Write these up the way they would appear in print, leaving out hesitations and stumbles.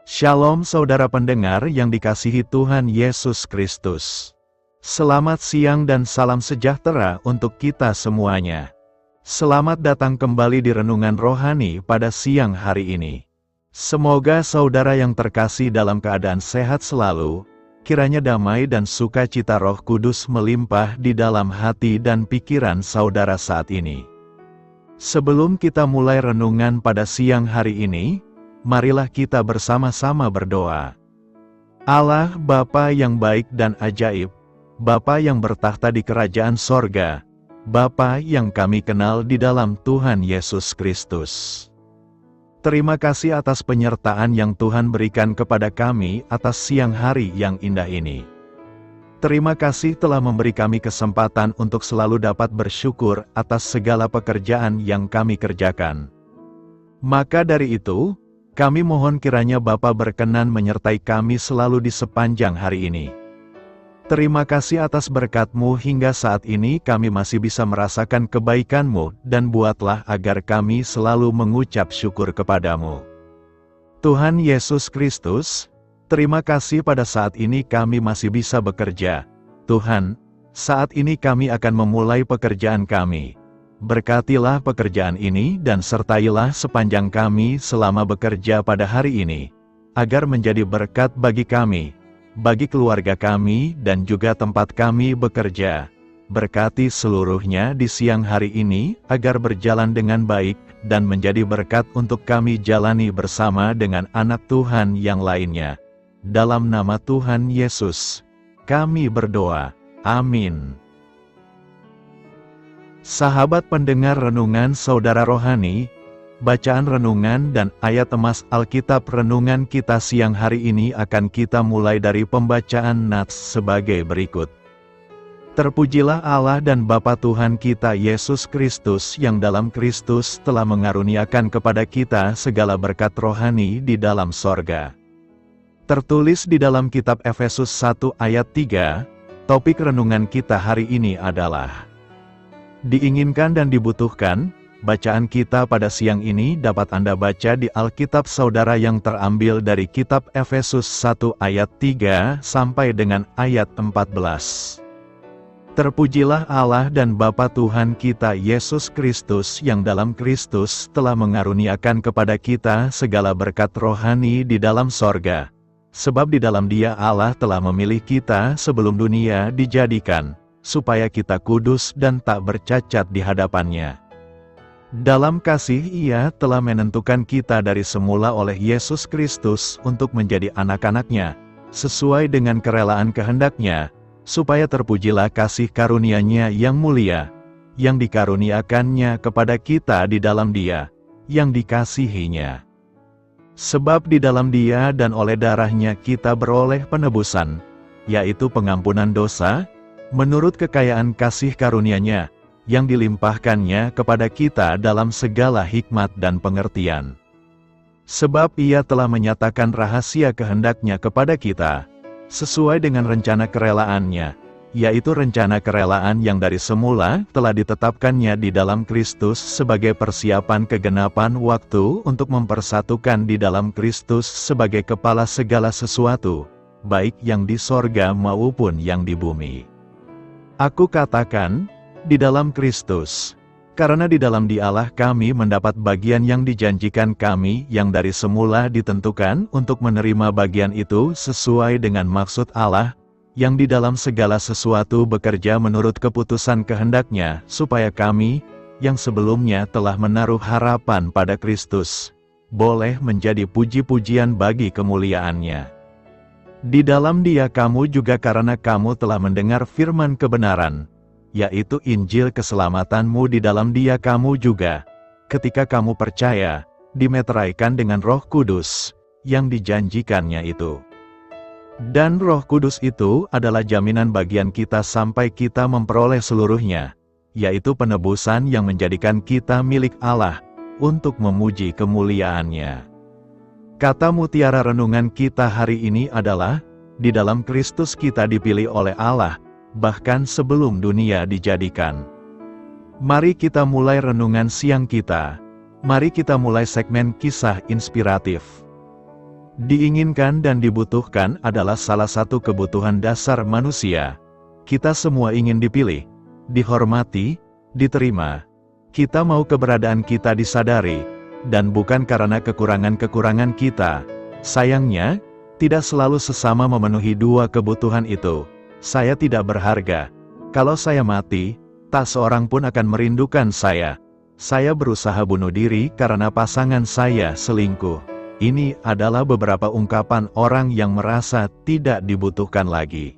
Shalom saudara pendengar yang dikasihi Tuhan Yesus Kristus. Selamat siang dan salam sejahtera untuk kita semuanya. Selamat datang kembali di Renungan Rohani pada siang hari ini. Semoga saudara yang terkasih dalam keadaan sehat selalu, kiranya damai dan sukacita Roh Kudus melimpah di dalam hati dan pikiran saudara saat ini. Sebelum kita mulai renungan pada siang hari ini, marilah kita bersama-sama berdoa. Allah Bapa yang baik dan ajaib, Bapa yang bertahta di kerajaan sorga, Bapa yang kami kenal di dalam Tuhan Yesus Kristus. Terima kasih atas penyertaan yang Tuhan berikan kepada kami atas siang hari yang indah ini. Terima kasih telah memberi kami kesempatan untuk selalu dapat bersyukur atas segala pekerjaan yang kami kerjakan. Maka dari itu, kami mohon kiranya Bapa berkenan menyertai kami selalu di sepanjang hari ini. Terima kasih atas berkat-Mu hingga saat ini kami masih bisa merasakan kebaikan-Mu dan buatlah agar kami selalu mengucap syukur kepada-Mu. Tuhan Yesus Kristus, terima kasih pada saat ini kami masih bisa bekerja. Tuhan, saat ini kami akan memulai pekerjaan kami. Berkatilah pekerjaan ini dan sertailah sepanjang kami selama bekerja pada hari ini, agar menjadi berkat bagi kami, bagi keluarga kami dan juga tempat kami bekerja. Berkati seluruhnya di siang hari ini, agar berjalan dengan baik, dan menjadi berkat untuk kami jalani bersama dengan anak Tuhan yang lainnya. Dalam nama Tuhan Yesus, kami berdoa. Amin. Sahabat pendengar renungan saudara rohani, bacaan renungan dan ayat emas Alkitab renungan kita siang hari ini akan kita mulai dari pembacaan nats sebagai berikut. Terpujilah Allah dan Bapa Tuhan kita Yesus Kristus yang dalam Kristus telah mengaruniakan kepada kita segala berkat rohani di dalam sorga. Tertulis di dalam kitab Efesus 1 ayat 3, topik renungan kita hari ini adalah diinginkan dan dibutuhkan. Bacaan kita pada siang ini dapat Anda baca di Alkitab saudara yang terambil dari kitab Efesus 1 ayat 3 sampai dengan ayat 14. Terpujilah Allah dan Bapa Tuhan kita Yesus Kristus yang dalam Kristus telah mengaruniakan kepada kita segala berkat rohani di dalam sorga. Sebab di dalam Dia Allah telah memilih kita sebelum dunia dijadikan, supaya kita kudus dan tak bercacat di hadapan-Nya. Dalam kasih Ia telah menentukan kita dari semula oleh Yesus Kristus untuk menjadi anak-anak-Nya, sesuai dengan kerelaan kehendak-Nya, supaya terpujilah kasih karunia-Nya yang mulia, yang dikaruniakan-Nya kepada kita di dalam Dia, yang dikasihi-Nya. Sebab di dalam Dia dan oleh darah-Nya kita beroleh penebusan, yaitu pengampunan dosa, menurut kekayaan kasih karunia-Nya, yang dilimpahkan-Nya kepada kita dalam segala hikmat dan pengertian. Sebab Ia telah menyatakan rahasia kehendak-Nya kepada kita, sesuai dengan rencana kerelaan-Nya, yaitu rencana kerelaan yang dari semula telah ditetapkan-Nya di dalam Kristus sebagai persiapan kegenapan waktu untuk mempersatukan di dalam Kristus sebagai kepala segala sesuatu, baik yang di sorga maupun yang di bumi. Aku katakan, di dalam Kristus, karena di dalam Dialah kami mendapat bagian yang dijanjikan kami yang dari semula ditentukan untuk menerima bagian itu sesuai dengan maksud Allah, yang di dalam segala sesuatu bekerja menurut keputusan kehendak-Nya, supaya kami, yang sebelumnya telah menaruh harapan pada Kristus, boleh menjadi puji-pujian bagi kemuliaan-Nya. Di dalam Dia kamu juga karena kamu telah mendengar firman kebenaran, yaitu Injil keselamatan-Mu di dalam Dia kamu juga, ketika kamu percaya, dimeteraikan dengan Roh Kudus, yang dijanjikan-Nya itu. Dan Roh Kudus itu adalah jaminan bagian kita sampai kita memperoleh seluruhnya, yaitu penebusan yang menjadikan kita milik Allah, untuk memuji kemuliaan-Nya. Kata mutiara renungan kita hari ini adalah, di dalam Kristus kita dipilih oleh Allah, bahkan sebelum dunia dijadikan. Mari kita mulai renungan siang kita. Mari kita mulai segmen kisah inspiratif. Diinginkan dan dibutuhkan adalah salah satu kebutuhan dasar manusia. Kita semua ingin dipilih, dihormati, diterima. Kita mau keberadaan kita disadari, dan bukan karena kekurangan-kekurangan kita. Sayangnya, tidak selalu sesama memenuhi dua kebutuhan itu. Saya tidak berharga. Kalau saya mati, tak seorang pun akan merindukan saya. Saya berusaha bunuh diri karena pasangan saya selingkuh. Ini adalah beberapa ungkapan orang yang merasa tidak dibutuhkan lagi.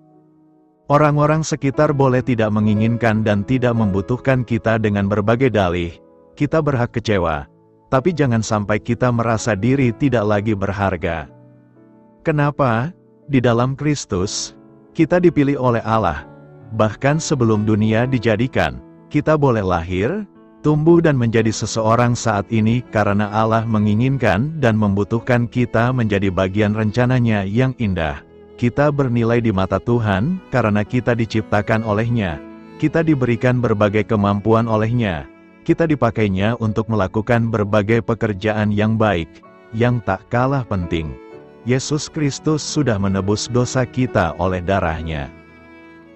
Orang-orang sekitar boleh tidak menginginkan dan tidak membutuhkan kita dengan berbagai dalih. Kita berhak kecewa, tapi jangan sampai kita merasa diri tidak lagi berharga. Kenapa? Di dalam Kristus, kita dipilih oleh Allah. Bahkan sebelum dunia dijadikan, kita boleh lahir, tumbuh dan menjadi seseorang saat ini karena Allah menginginkan dan membutuhkan kita menjadi bagian rencananya yang indah. Kita bernilai di mata Tuhan karena kita diciptakan oleh-Nya. Kita diberikan berbagai kemampuan oleh-Nya. Kita dipakainya untuk melakukan berbagai pekerjaan yang baik, yang tak kalah penting. Yesus Kristus sudah menebus dosa kita oleh darah-Nya.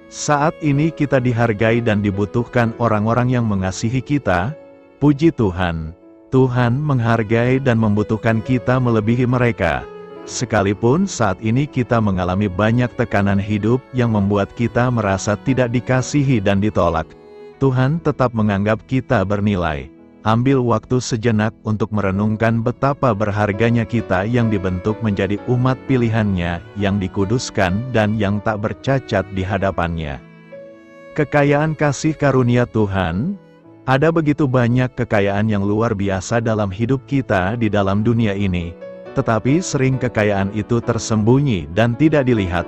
Saat ini kita dihargai dan dibutuhkan orang-orang yang mengasihi kita. Puji Tuhan, Tuhan menghargai dan membutuhkan kita melebihi mereka. Sekalipun saat ini kita mengalami banyak tekanan hidup yang membuat kita merasa tidak dikasihi dan ditolak, Tuhan tetap menganggap kita bernilai. Ambil waktu sejenak untuk merenungkan betapa berharganya kita yang dibentuk menjadi umat pilihan-Nya, yang dikuduskan dan yang tak bercacat di hadapan-Nya. Kekayaan kasih karunia Tuhan, ada begitu banyak kekayaan yang luar biasa dalam hidup kita di dalam dunia ini, tetapi sering kekayaan itu tersembunyi dan tidak dilihat.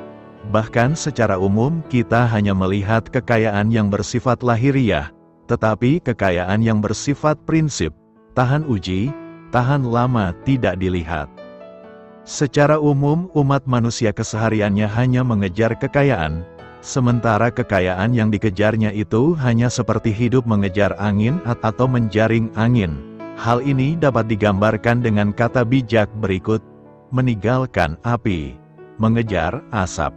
Bahkan secara umum kita hanya melihat kekayaan yang bersifat lahiriah, tetapi kekayaan yang bersifat prinsip, tahan uji, tahan lama tidak dilihat. Secara umum umat manusia kesehariannya hanya mengejar kekayaan, sementara kekayaan yang dikejarnya itu hanya seperti hidup mengejar angin atau menjaring angin. Hal ini dapat digambarkan dengan kata bijak berikut: meninggalkan api, mengejar asap.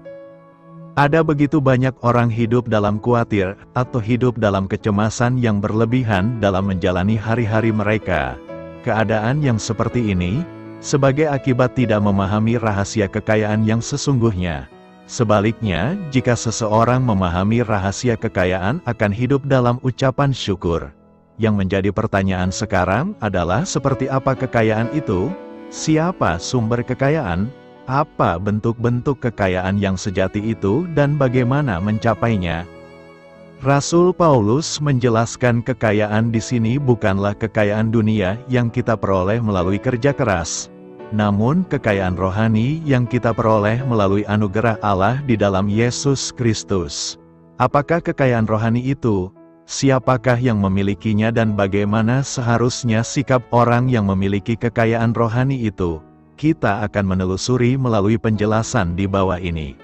Ada begitu banyak orang hidup dalam khawatir atau hidup dalam kecemasan yang berlebihan dalam menjalani hari-hari mereka. Keadaan yang seperti ini, sebagai akibat tidak memahami rahasia kekayaan yang sesungguhnya. Sebaliknya, jika seseorang memahami rahasia kekayaan akan hidup dalam ucapan syukur. Yang menjadi pertanyaan sekarang adalah seperti apa kekayaan itu? Siapa sumber kekayaan? Apa bentuk-bentuk kekayaan yang sejati itu dan bagaimana mencapainya? Rasul Paulus menjelaskan kekayaan di sini bukanlah kekayaan dunia yang kita peroleh melalui kerja keras, namun kekayaan rohani yang kita peroleh melalui anugerah Allah di dalam Yesus Kristus. Apakah kekayaan rohani itu? Siapakah yang memilikinya dan bagaimana seharusnya sikap orang yang memiliki kekayaan rohani itu? Kita akan menelusuri melalui penjelasan di bawah ini.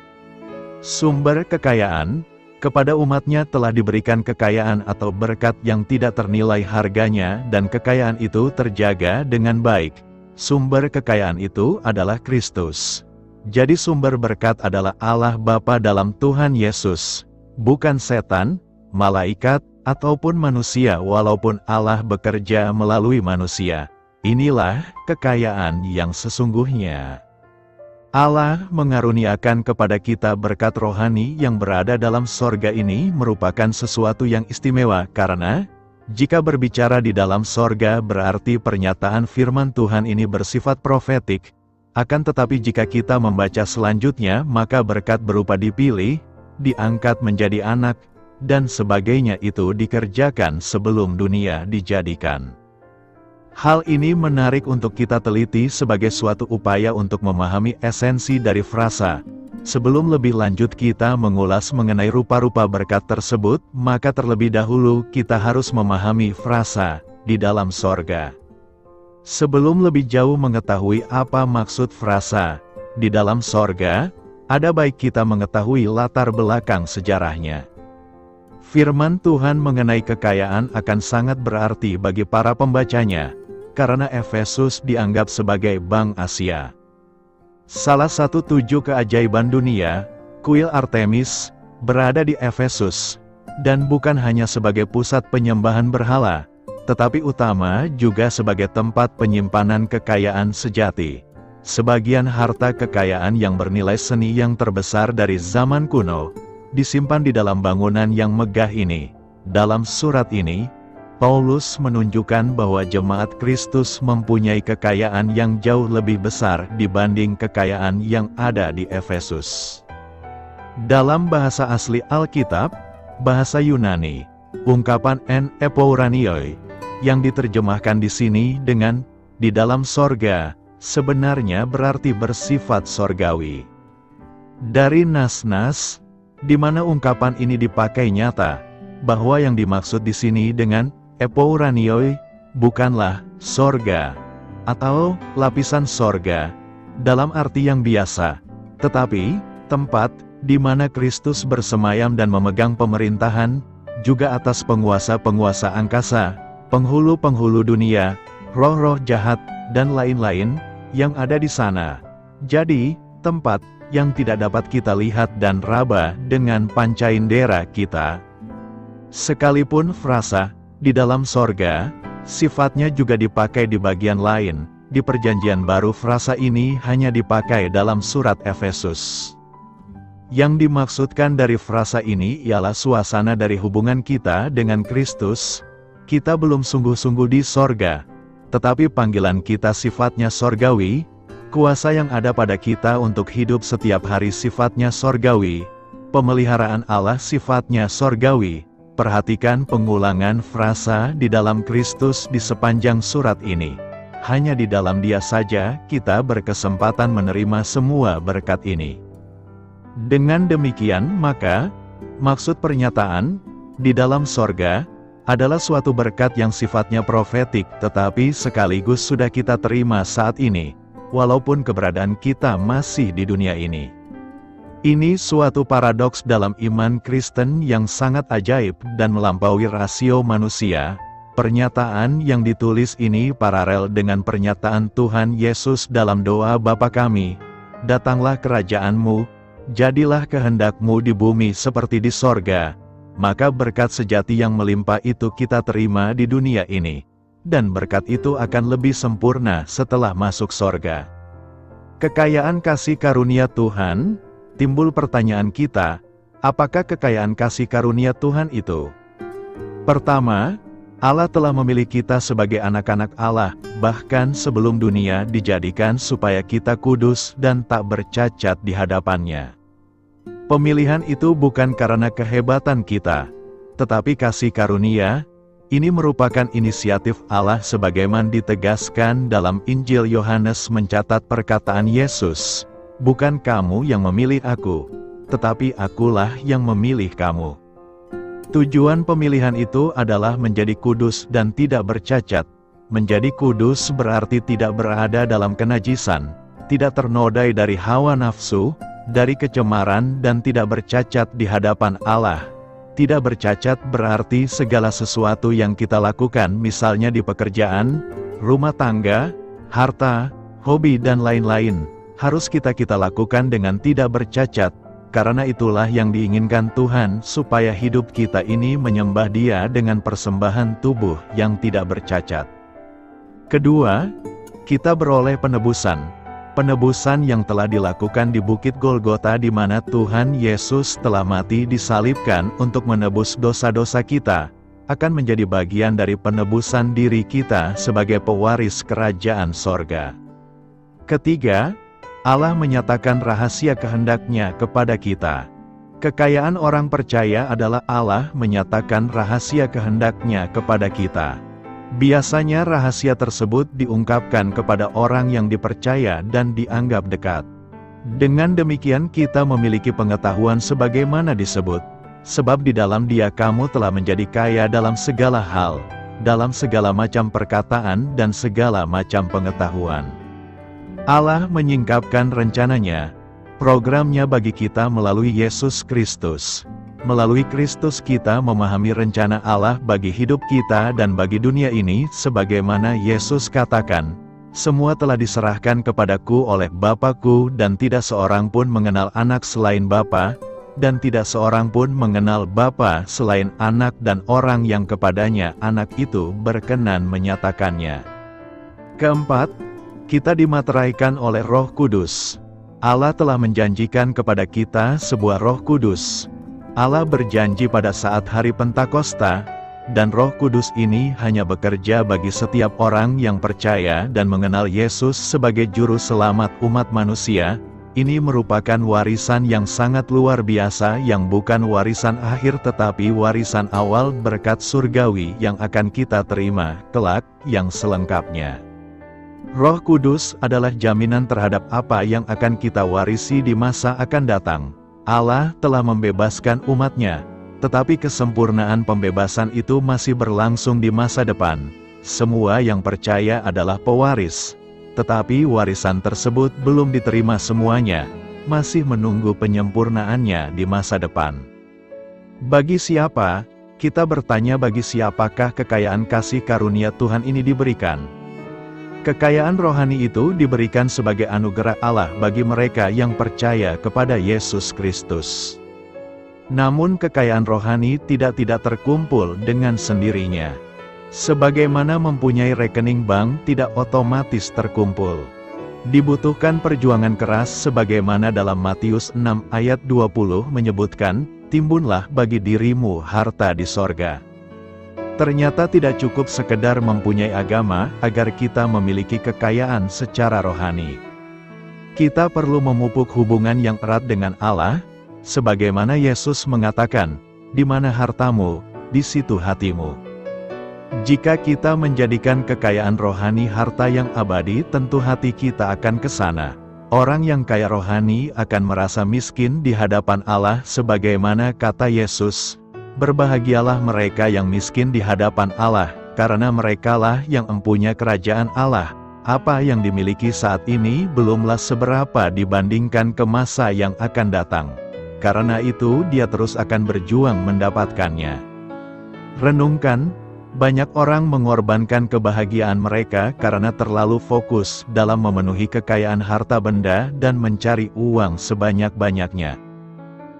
Sumber kekayaan, kepada umatnya telah diberikan kekayaan atau berkat yang tidak ternilai harganya dan kekayaan itu terjaga dengan baik. Sumber kekayaan itu adalah Kristus. Jadi sumber berkat adalah Allah Bapa dalam Tuhan Yesus, bukan setan, malaikat, ataupun manusia walaupun Allah bekerja melalui manusia. Inilah kekayaan yang sesungguhnya. Allah mengaruniakan kepada kita berkat rohani yang berada dalam sorga ini merupakan sesuatu yang istimewa karena, jika berbicara di dalam sorga berarti pernyataan firman Tuhan ini bersifat profetik. Akan tetapi jika kita membaca selanjutnya maka berkat berupa dipilih, diangkat menjadi anak, dan sebagainya itu dikerjakan sebelum dunia dijadikan. Hal ini menarik untuk kita teliti sebagai suatu upaya untuk memahami esensi dari frasa. Sebelum lebih lanjut kita mengulas mengenai rupa-rupa berkat tersebut, maka terlebih dahulu kita harus memahami frasa di dalam sorga. Sebelum lebih jauh mengetahui apa maksud frasa di dalam sorga, ada baik kita mengetahui latar belakang sejarahnya. Firman Tuhan mengenai kekayaan akan sangat berarti bagi para pembacanya, karena Efesus dianggap sebagai Bank Asia. Salah satu 7 keajaiban dunia, kuil Artemis, berada di Efesus, dan bukan hanya sebagai pusat penyembahan berhala, tetapi utama juga sebagai tempat penyimpanan kekayaan sejati. Sebagian harta kekayaan yang bernilai seni yang terbesar dari zaman kuno, disimpan di dalam bangunan yang megah ini. Dalam surat ini, Paulus menunjukkan bahwa jemaat Kristus mempunyai kekayaan yang jauh lebih besar dibanding kekayaan yang ada di Efesus. Dalam bahasa asli Alkitab, bahasa Yunani, ungkapan en epouranioi, yang diterjemahkan di sini dengan di dalam sorga, sebenarnya berarti bersifat sorgawi. Dari nas-nas, di mana ungkapan ini dipakai nyata, bahwa yang dimaksud di sini dengan epouranioi bukanlah sorga atau lapisan sorga dalam arti yang biasa, tetapi tempat di mana Kristus bersemayam dan memegang pemerintahan, juga atas penguasa-penguasa angkasa, penghulu-penghulu dunia, roh-roh jahat, dan lain-lain yang ada di sana. Jadi, tempat yang tidak dapat kita lihat dan raba dengan panca indera kita. Sekalipun frasa di dalam sorga, sifatnya juga dipakai di bagian lain. Di Perjanjian Baru frasa ini hanya dipakai dalam surat Efesus. Yang dimaksudkan dari frasa ini ialah suasana dari hubungan kita dengan Kristus. Kita belum sungguh-sungguh di sorga, tetapi panggilan kita sifatnya sorgawi, kuasa yang ada pada kita untuk hidup setiap hari sifatnya sorgawi, pemeliharaan Allah sifatnya sorgawi. Perhatikan pengulangan frasa di dalam Kristus di sepanjang surat ini. Hanya di dalam Dia saja kita berkesempatan menerima semua berkat ini. Dengan demikian maka, maksud pernyataan, di dalam sorga, adalah suatu berkat yang sifatnya profetik tetapi sekaligus sudah kita terima saat ini, walaupun keberadaan kita masih di dunia ini. Ini suatu paradoks dalam iman Kristen yang sangat ajaib dan melampaui rasio manusia. Pernyataan yang ditulis ini paralel dengan pernyataan Tuhan Yesus dalam doa Bapa kami, datanglah kerajaan-Mu, jadilah kehendak-Mu di bumi seperti di sorga. Maka berkat sejati yang melimpah itu kita terima di dunia ini. Dan berkat itu akan lebih sempurna setelah masuk sorga. Kekayaan kasih karunia Tuhan, timbul pertanyaan kita, apakah kekayaan kasih karunia Tuhan itu? Pertama, Allah telah memilih kita sebagai anak-anak Allah, bahkan sebelum dunia dijadikan supaya kita kudus dan tak bercacat di hadapan-Nya. Pemilihan itu bukan karena kehebatan kita, tetapi kasih karunia. Ini merupakan inisiatif Allah sebagaimana ditegaskan dalam Injil Yohanes mencatat perkataan Yesus, "Bukan kamu yang memilih aku, tetapi akulah yang memilih kamu." Tujuan pemilihan itu adalah menjadi kudus dan tidak bercacat. Menjadi kudus berarti tidak berada dalam kenajisan, tidak ternodai dari hawa nafsu, dari kecemaran dan tidak bercacat di hadapan Allah. Tidak bercacat berarti segala sesuatu yang kita lakukan misalnya di pekerjaan, rumah tangga, harta, hobi dan lain-lain, harus kita lakukan dengan tidak bercacat, karena itulah yang diinginkan Tuhan supaya hidup kita ini menyembah Dia dengan persembahan tubuh yang tidak bercacat. Kedua, kita beroleh penebusan. Penebusan yang telah dilakukan di Bukit Golgota di mana Tuhan Yesus telah mati disalibkan untuk menebus dosa-dosa kita, akan menjadi bagian dari penebusan diri kita sebagai pewaris kerajaan sorga. Ketiga, Allah menyatakan rahasia kehendak-Nya kepada kita. Kekayaan orang percaya adalah Allah menyatakan rahasia kehendak-Nya kepada kita. Biasanya rahasia tersebut diungkapkan kepada orang yang dipercaya dan dianggap dekat. Dengan demikian kita memiliki pengetahuan sebagaimana disebut, sebab di dalam Dia kamu telah menjadi kaya dalam segala hal, dalam segala macam perkataan dan segala macam pengetahuan. Allah menyingkapkan rencananya, programnya bagi kita melalui Yesus Kristus. Melalui Kristus kita memahami rencana Allah bagi hidup kita dan bagi dunia ini sebagaimana Yesus katakan, Semua telah diserahkan kepadaku oleh Bapa-Ku dan tidak seorang pun mengenal anak selain Bapa, dan tidak seorang pun mengenal Bapa selain anak dan orang yang kepadanya anak itu berkenan menyatakannya. Keempat, kita dimateraikan oleh Roh Kudus. Allah telah menjanjikan kepada kita sebuah Roh Kudus. Allah berjanji pada saat hari Pentakosta, dan Roh Kudus ini hanya bekerja bagi setiap orang yang percaya dan mengenal Yesus sebagai Juru Selamat umat manusia. Ini merupakan warisan yang sangat luar biasa yang bukan warisan akhir tetapi warisan awal berkat surgawi yang akan kita terima kelak yang selengkapnya. Roh Kudus adalah jaminan terhadap apa yang akan kita warisi di masa akan datang. Allah telah membebaskan umatnya, tetapi kesempurnaan pembebasan itu masih berlangsung di masa depan. Semua yang percaya adalah pewaris, tetapi warisan tersebut belum diterima semuanya, masih menunggu penyempurnaannya di masa depan. Bagi siapa? Kita bertanya bagi siapakah kekayaan kasih karunia Tuhan ini diberikan? Kekayaan rohani itu diberikan sebagai anugerah Allah bagi mereka yang percaya kepada Yesus Kristus. Namun kekayaan rohani tidak terkumpul dengan sendirinya. Sebagaimana mempunyai rekening bank tidak otomatis terkumpul. Dibutuhkan perjuangan keras sebagaimana dalam Matius 6 ayat 20 menyebutkan, timbunlah bagi dirimu harta di sorga. Ternyata tidak cukup sekedar mempunyai agama agar kita memiliki kekayaan secara rohani. Kita perlu memupuk hubungan yang erat dengan Allah, sebagaimana Yesus mengatakan, di mana hartamu, di situ hatimu. Jika kita menjadikan kekayaan rohani harta yang abadi, tentu hati kita akan ke sana. Orang yang kaya rohani akan merasa miskin di hadapan Allah sebagaimana kata Yesus, berbahagialah mereka yang miskin di hadapan Allah, karena merekalah yang empunya kerajaan Allah. Apa yang dimiliki saat ini belumlah seberapa dibandingkan ke masa yang akan datang. Karena itu dia terus akan berjuang mendapatkannya. Renungkan, banyak orang mengorbankan kebahagiaan mereka karena terlalu fokus dalam memenuhi kekayaan harta benda dan mencari uang sebanyak-banyaknya.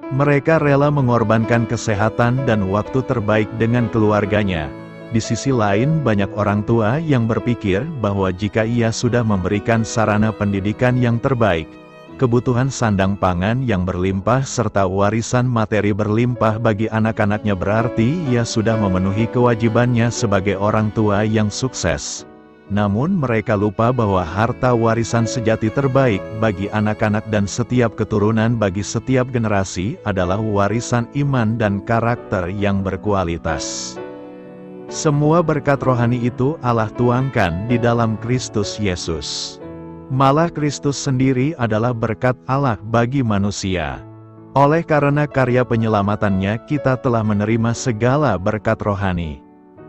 Mereka rela mengorbankan kesehatan dan waktu terbaik dengan keluarganya. Di sisi lain, banyak orang tua yang berpikir bahwa jika ia sudah memberikan sarana pendidikan yang terbaik, kebutuhan sandang pangan yang berlimpah serta warisan materi berlimpah bagi anak-anaknya berarti ia sudah memenuhi kewajibannya sebagai orang tua yang sukses. Namun mereka lupa bahwa harta warisan sejati terbaik bagi anak-anak dan setiap keturunan bagi setiap generasi adalah warisan iman dan karakter yang berkualitas. Semua berkat rohani itu Allah tuangkan di dalam Kristus Yesus. Malah Kristus sendiri adalah berkat Allah bagi manusia. Oleh karena karya penyelamatannya kita telah menerima segala berkat rohani.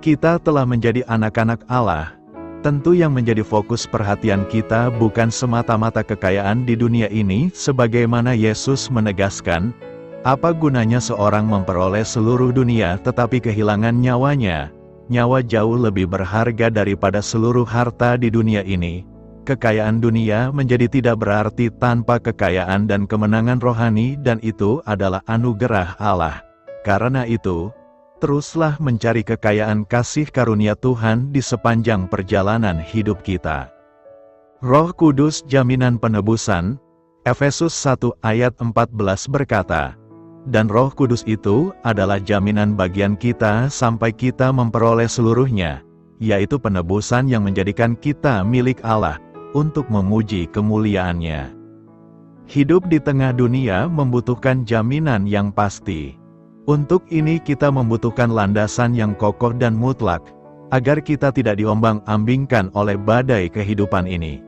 Kita telah menjadi anak-anak Allah. Tentu yang menjadi fokus perhatian kita bukan semata-mata kekayaan di dunia ini, sebagaimana Yesus menegaskan, apa gunanya seorang memperoleh seluruh dunia tetapi kehilangan nyawanya? Nyawa jauh lebih berharga daripada seluruh harta di dunia ini. Kekayaan dunia menjadi tidak berarti tanpa kekayaan dan kemenangan rohani, dan itu adalah anugerah Allah. Karena itu, teruslah mencari kekayaan kasih karunia Tuhan di sepanjang perjalanan hidup kita. Roh Kudus jaminan penebusan, Efesus 1 ayat 14 berkata, dan Roh Kudus itu adalah jaminan bagian kita sampai kita memperoleh seluruhnya, yaitu penebusan yang menjadikan kita milik Allah, untuk memuji kemuliaannya. Hidup di tengah dunia membutuhkan jaminan yang pasti. Untuk ini kita membutuhkan landasan yang kokoh dan mutlak, agar kita tidak diombang-ambingkan oleh badai kehidupan ini.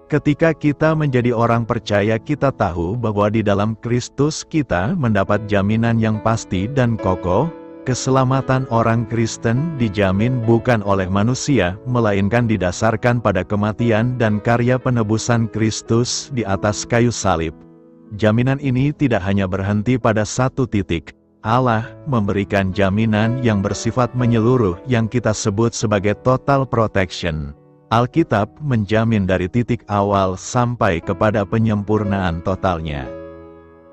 Ketika kita menjadi orang percaya, kita tahu bahwa di dalam Kristus kita mendapat jaminan yang pasti dan kokoh. Keselamatan orang Kristen dijamin bukan oleh manusia, melainkan didasarkan pada kematian dan karya penebusan Kristus di atas kayu salib. Jaminan ini tidak hanya berhenti pada satu titik. Allah memberikan jaminan yang bersifat menyeluruh yang kita sebut sebagai total protection. Alkitab menjamin dari titik awal sampai kepada penyempurnaan totalnya.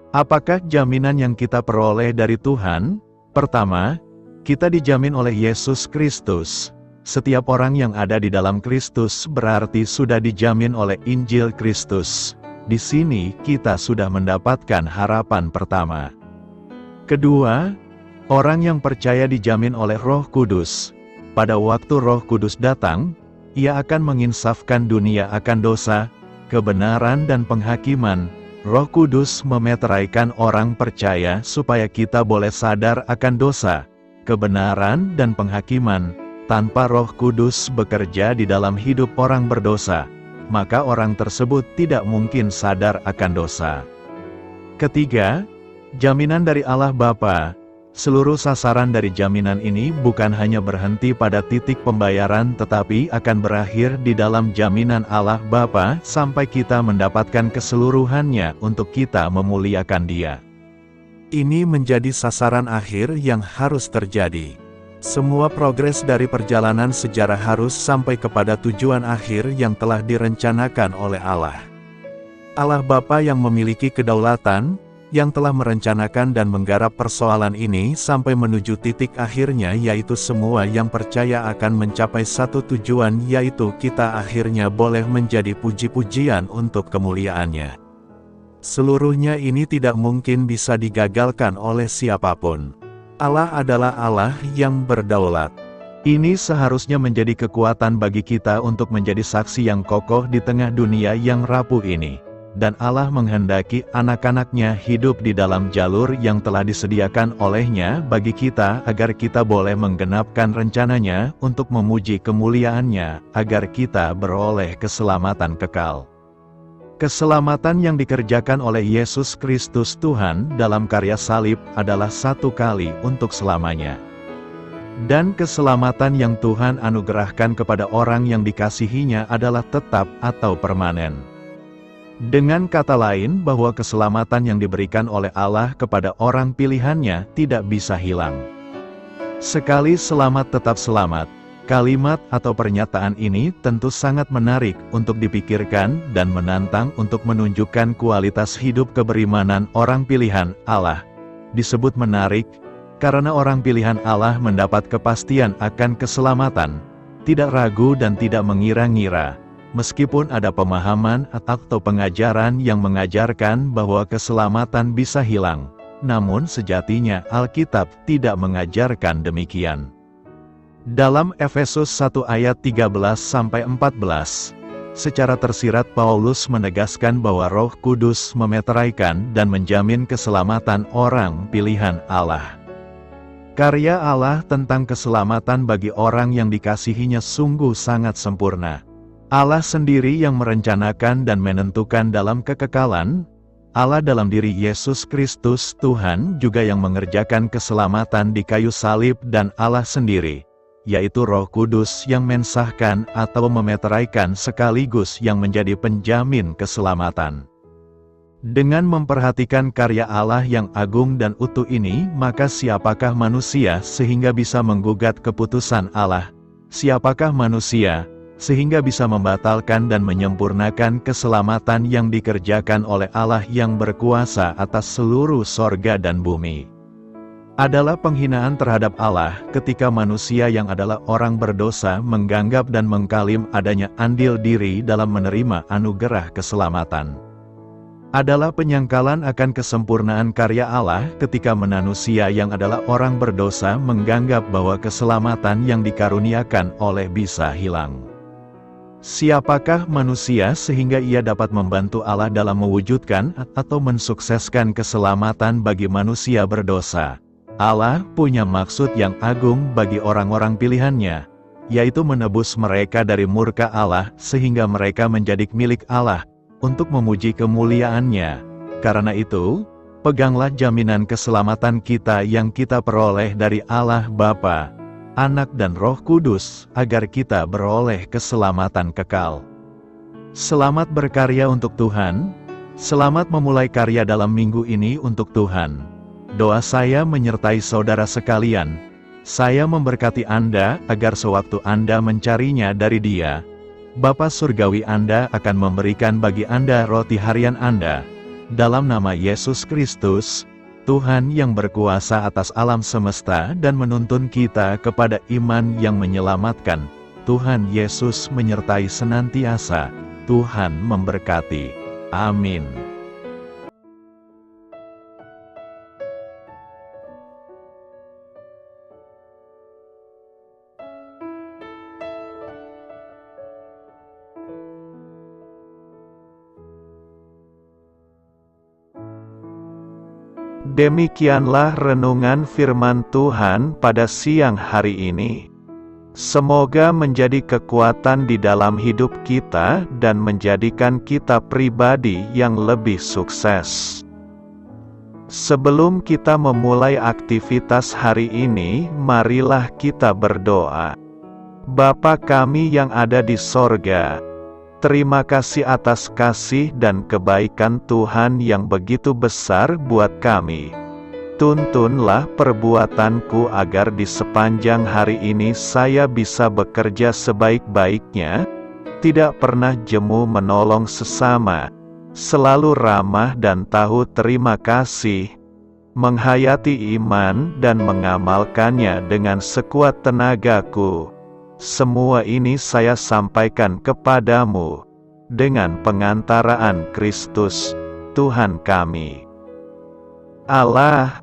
Apakah jaminan yang kita peroleh dari Tuhan? Pertama, kita dijamin oleh Yesus Kristus. Setiap orang yang ada di dalam Kristus berarti sudah dijamin oleh Injil Kristus. Di sini kita sudah mendapatkan harapan pertama. Kedua, orang yang percaya dijamin oleh Roh Kudus. Pada waktu Roh Kudus datang, Ia akan menginsafkan dunia akan dosa, kebenaran dan penghakiman. Roh Kudus memeteraikan orang percaya supaya kita boleh sadar akan dosa, kebenaran dan penghakiman. Tanpa Roh Kudus bekerja di dalam hidup orang berdosa, maka orang tersebut tidak mungkin sadar akan dosa. Ketiga, jaminan dari Allah Bapa. Seluruh sasaran dari jaminan ini bukan hanya berhenti pada titik pembayaran tetapi akan berakhir di dalam jaminan Allah Bapa sampai kita mendapatkan keseluruhannya untuk kita memuliakan Dia. Ini menjadi sasaran akhir yang harus terjadi. Semua progres dari perjalanan sejarah harus sampai kepada tujuan akhir yang telah direncanakan oleh Allah. Allah Bapa yang memiliki kedaulatan, yang telah merencanakan dan menggarap persoalan ini sampai menuju titik akhirnya, yaitu semua yang percaya akan mencapai satu tujuan, yaitu kita akhirnya boleh menjadi puji-pujian untuk kemuliaannya. Seluruhnya ini tidak mungkin bisa digagalkan oleh siapapun. Allah adalah Allah yang berdaulat. Ini seharusnya menjadi kekuatan bagi kita untuk menjadi saksi yang kokoh di tengah dunia yang rapuh ini. Dan Allah menghendaki anak-anaknya hidup di dalam jalur yang telah disediakan oleh-Nya bagi kita agar kita boleh menggenapkan rencananya untuk memuji kemuliaan-Nya, agar kita beroleh keselamatan kekal. Keselamatan yang dikerjakan oleh Yesus Kristus Tuhan dalam karya salib adalah satu kali untuk selamanya. Dan keselamatan yang Tuhan anugerahkan kepada orang yang dikasihinya adalah tetap atau permanen. Dengan kata lain bahwa keselamatan yang diberikan oleh Allah kepada orang pilihannya tidak bisa hilang. Sekali selamat tetap selamat. Kalimat atau pernyataan ini tentu sangat menarik untuk dipikirkan dan menantang untuk menunjukkan kualitas hidup keberimanan orang pilihan Allah. Disebut menarik, karena orang pilihan Allah mendapat kepastian akan keselamatan, tidak ragu dan tidak mengira-ngira. Meskipun ada pemahaman atau pengajaran yang mengajarkan bahwa keselamatan bisa hilang, namun sejatinya Alkitab tidak mengajarkan demikian. Dalam Efesus 1 ayat 13-14, secara tersirat Paulus menegaskan bahwa Roh Kudus memeteraikan dan menjamin keselamatan orang pilihan Allah. Karya Allah tentang keselamatan bagi orang yang dikasihinya sungguh sangat sempurna. Allah sendiri yang merencanakan dan menentukan dalam kekekalan, Allah dalam diri Yesus Kristus Tuhan juga yang mengerjakan keselamatan di kayu salib, dan Allah sendiri, yaitu Roh Kudus yang mensahkan atau memeteraikan sekaligus yang menjadi penjamin keselamatan. Dengan memperhatikan karya Allah yang agung dan utuh ini, maka siapakah manusia sehingga bisa menggugat keputusan Allah? Siapakah manusia sehingga bisa membatalkan dan menyempurnakan keselamatan yang dikerjakan oleh Allah yang berkuasa atas seluruh sorga dan bumi? Adalah penghinaan terhadap Allah ketika manusia yang adalah orang berdosa menganggap dan mengklaim adanya andil diri dalam menerima anugerah keselamatan. Adalah penyangkalan akan kesempurnaan karya Allah ketika manusia yang adalah orang berdosa menganggap bahwa keselamatan yang dikaruniakan oleh bisa hilang. Siapakah manusia sehingga ia dapat membantu Allah dalam mewujudkan atau mensukseskan keselamatan bagi manusia berdosa? Allah punya maksud yang agung bagi orang-orang pilihannya, yaitu menebus mereka dari murka Allah sehingga mereka menjadi milik Allah untuk memuji kemuliaan-Nya. Karena itu, peganglah jaminan keselamatan kita yang kita peroleh dari Allah Bapa, Anak dan Roh Kudus, agar kita beroleh keselamatan kekal. Selamat berkarya untuk Tuhan, selamat memulai karya dalam minggu ini untuk Tuhan. Doa saya menyertai saudara sekalian. Saya memberkati Anda agar sewaktu Anda mencarinya dari Dia, Bapa Surgawi Anda akan memberikan bagi Anda roti harian Anda. Dalam nama Yesus Kristus, Tuhan yang berkuasa atas alam semesta dan menuntun kita kepada iman yang menyelamatkan, Tuhan Yesus menyertai senantiasa. Tuhan memberkati. Amin. Demikianlah renungan firman Tuhan pada siang hari ini. Semoga menjadi kekuatan di dalam hidup kita dan menjadikan kita pribadi yang lebih sukses. Sebelum kita memulai aktivitas hari ini, marilah kita berdoa. Bapa kami yang ada di sorga, terima kasih atas kasih dan kebaikan Tuhan yang begitu besar buat kami. Tuntunlah perbuatanku agar di sepanjang hari ini saya bisa bekerja sebaik-baiknya, tidak pernah jemu menolong sesama, selalu ramah dan tahu terima kasih, menghayati iman dan mengamalkannya dengan sekuat tenagaku. Semua ini saya sampaikan kepadamu, dengan pengantaraan Kristus, Tuhan kami. Allah,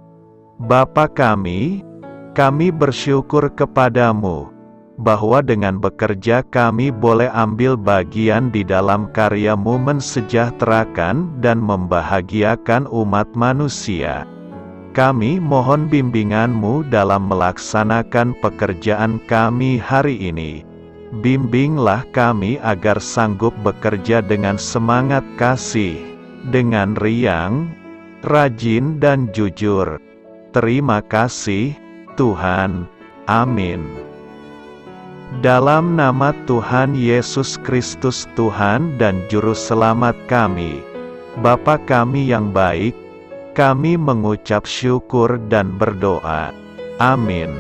Bapa kami bersyukur kepadamu, bahwa dengan bekerja kami boleh ambil bagian di dalam karya-Mu mensejahterakan dan membahagiakan umat manusia. Kami mohon bimbingan-Mu dalam melaksanakan pekerjaan kami hari ini. Bimbinglah kami agar sanggup bekerja dengan semangat kasih, dengan riang, rajin dan jujur. Terima kasih, Tuhan. Amin. Dalam nama Tuhan Yesus Kristus Tuhan dan Juru Selamat kami, Bapa kami yang baik, kami mengucap syukur dan berdoa. Amin.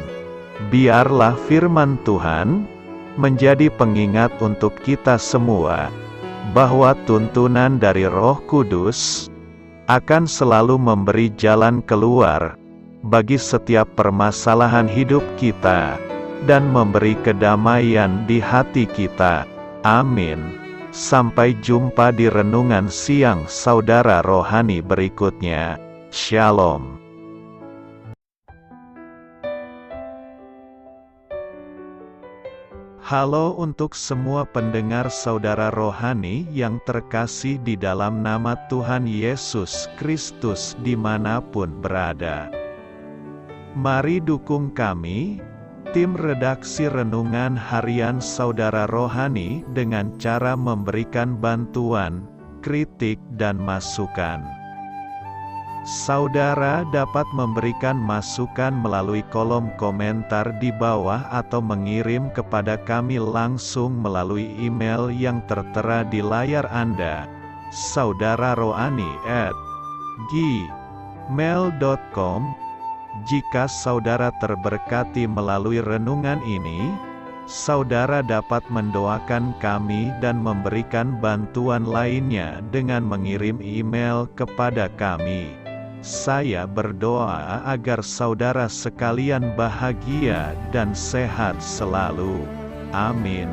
Biarlah firman Tuhan menjadi pengingat untuk kita semua, bahwa tuntunan dari Roh Kudus akan selalu memberi jalan keluar bagi setiap permasalahan hidup kita, dan memberi kedamaian di hati kita. Amin. Sampai jumpa di renungan siang saudara rohani berikutnya. Shalom. Halo untuk semua pendengar saudara rohani yang terkasih di dalam nama Tuhan Yesus Kristus dimanapun berada. Mari dukung kami, tim redaksi Renungan Harian Saudara Rohani dengan cara memberikan bantuan, kritik dan masukan. Saudara dapat memberikan masukan melalui kolom komentar di bawah atau mengirim kepada kami langsung melalui email yang tertera di layar Anda, saudararohani@gmail.com. Jika saudara terberkati melalui renungan ini, saudara dapat mendoakan kami dan memberikan bantuan lainnya dengan mengirim email kepada kami. Saya berdoa agar saudara sekalian bahagia dan sehat selalu. Amin.